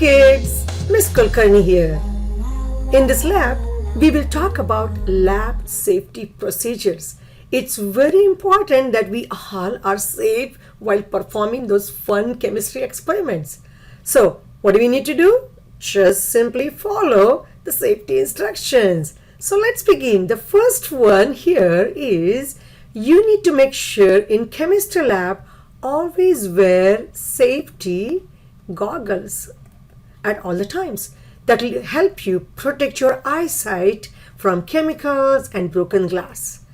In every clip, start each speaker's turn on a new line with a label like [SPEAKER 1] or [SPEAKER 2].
[SPEAKER 1] kids, Miss Kulkarni here. In this lab, we will talk about lab safety procedures. It's very important that we all are safe while performing those fun chemistry experiments. So, what do we need to do? Just simply follow the safety instructions. So let's begin. The first one here is you need to make sure in chemistry lab always wear safety goggles at all the times. That will help you protect your eyesight from chemicals and broken glass.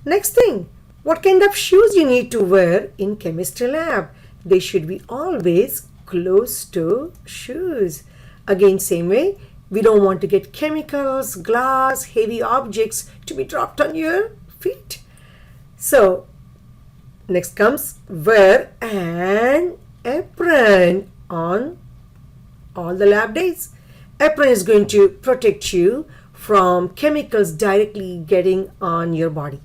[SPEAKER 1] Next thing, what kind of shoes you need to wear in chemistry lab? They should be always closed-toe shoes. Again, same way, we don't want to get chemicals, glass, heavy objects to be dropped on your feet. So, next comes wear an apron on all the lab days. Apron is going to protect you from chemicals directly getting on your body.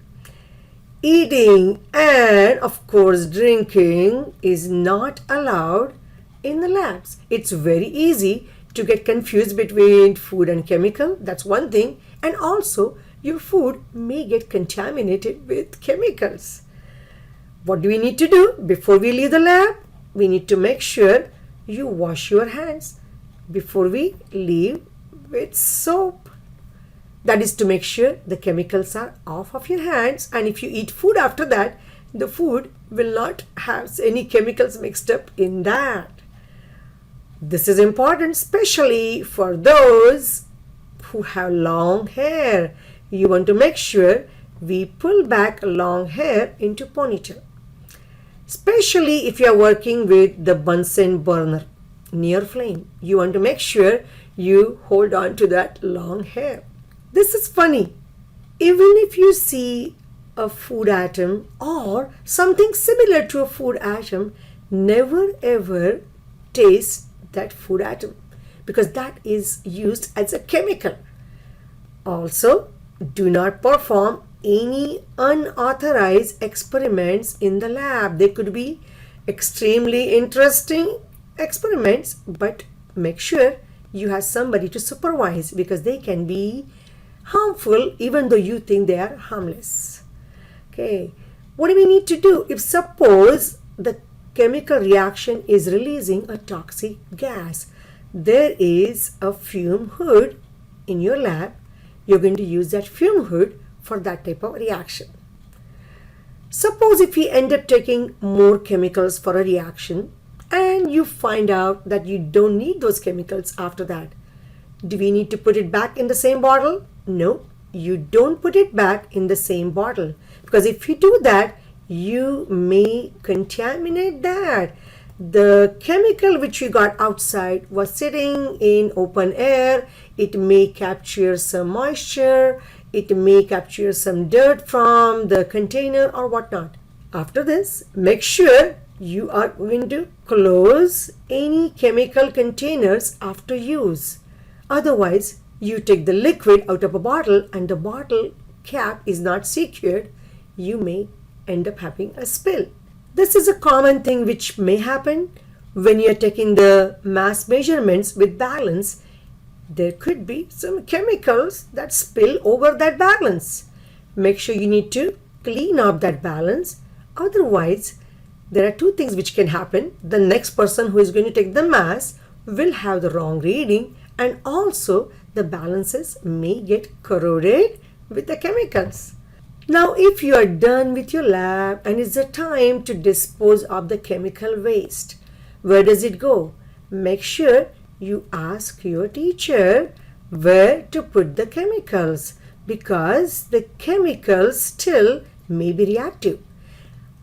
[SPEAKER 1] Eating and of course drinking is not allowed in the labs. It's very easy to get confused between food and chemical. That's one thing. And also your food may get contaminated with chemicals. What do we need to do before we leave the lab? We need to make sure you wash your hands before we leave with soap. That is to make sure the chemicals are off of your hands, and if you eat food after that, the food will not have any chemicals mixed up in that. This is important especially for those who have long hair. You want to make sure we pull back long hair into ponytail. Especially if you are working with the Bunsen burner near flame. You want to make sure you hold on to that long hair. This is funny. Even if you see a food atom or something similar to a food atom, never ever taste that food atom because that is used as a chemical. Also, do not perform any unauthorized experiments in the lab. They could be extremely interesting experiments, but make sure you have somebody to supervise because they can be harmful even though you think they are harmless. Okay, what do we need to do if suppose the chemical reaction is releasing a toxic gas? There is a fume hood in your lab. You're going to use that fume hood for that type of reaction. Suppose if we end up taking more chemicals for a reaction and you find out that you don't need those chemicals after that. Do we need to put it back in the same bottle? No, you don't put it back in the same bottle because if you do that, you may contaminate that. The chemical which you got outside was sitting in open air. It may capture some moisture. It may capture some dirt from the container or whatnot. After this, make sure you are going to close any chemical containers after use. Otherwise, you take the liquid out of a bottle and the bottle cap is not secured, you may end up having a spill. This is a common thing which may happen when you are taking the mass measurements with balance. There could be some chemicals that spill over that balance. Make sure you need to clean up that balance. Otherwise, there are two things which can happen. The next person who is going to take the mass will have the wrong reading, and also the balances may get corroded with the chemicals. Now, if you are done with your lab and it's the time to dispose of the chemical waste, where does it go? Make sure you ask your teacher where to put the chemicals because the chemicals still may be reactive.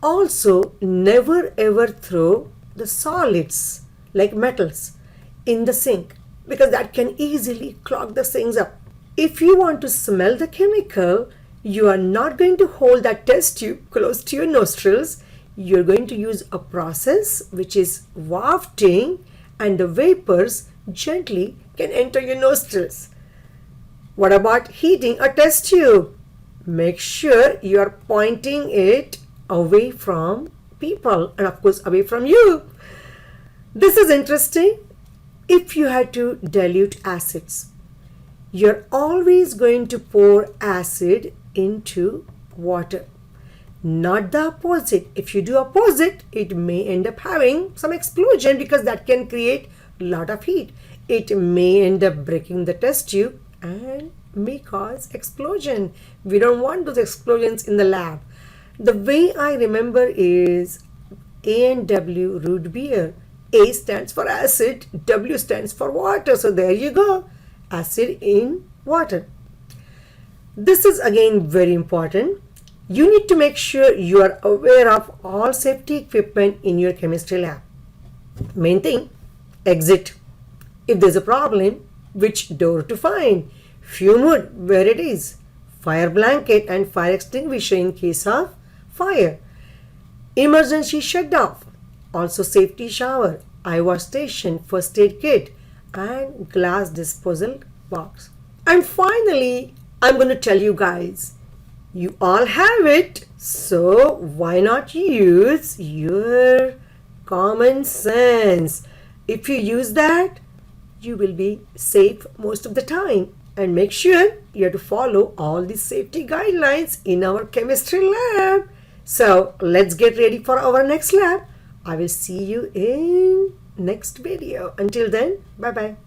[SPEAKER 1] Also, never ever throw the solids like metals in the sink because that can easily clog the sinks up. If you want to smell the chemical, you are not going to hold that test tube close to your nostrils. You're going to use a process which is wafting and the vapors gently can enter your nostrils. What about heating a test tube? Make sure you are pointing it away from people and of course away from you. This is interesting. If you had to dilute acids, you're always going to pour acid into water, not the opposite. If you do opposite, it may end up having some explosion because that can create a lot of heat. It may end up breaking the test tube and may cause explosion. We don't want those explosions in the lab. The way I remember is A and W root beer. A stands for acid, W stands for water. So there you go, acid in water. This is again very important. You need to make sure you are aware of all safety equipment in your chemistry lab. Main thing, exit. If there's a problem, which door to find? Fume hood, where it is. Fire blanket and fire extinguisher in case of fire. Emergency shut off. Also safety shower, eye wash station, first aid kit, and glass disposal box. And finally, I'm going to tell you guys, you all have it, so why not use your common sense? If you use that, you will be safe most of the time. And make sure you have to follow all the safety guidelines in our chemistry lab. So let's get ready for our next lab. I will see you in next video. Until then, bye-bye.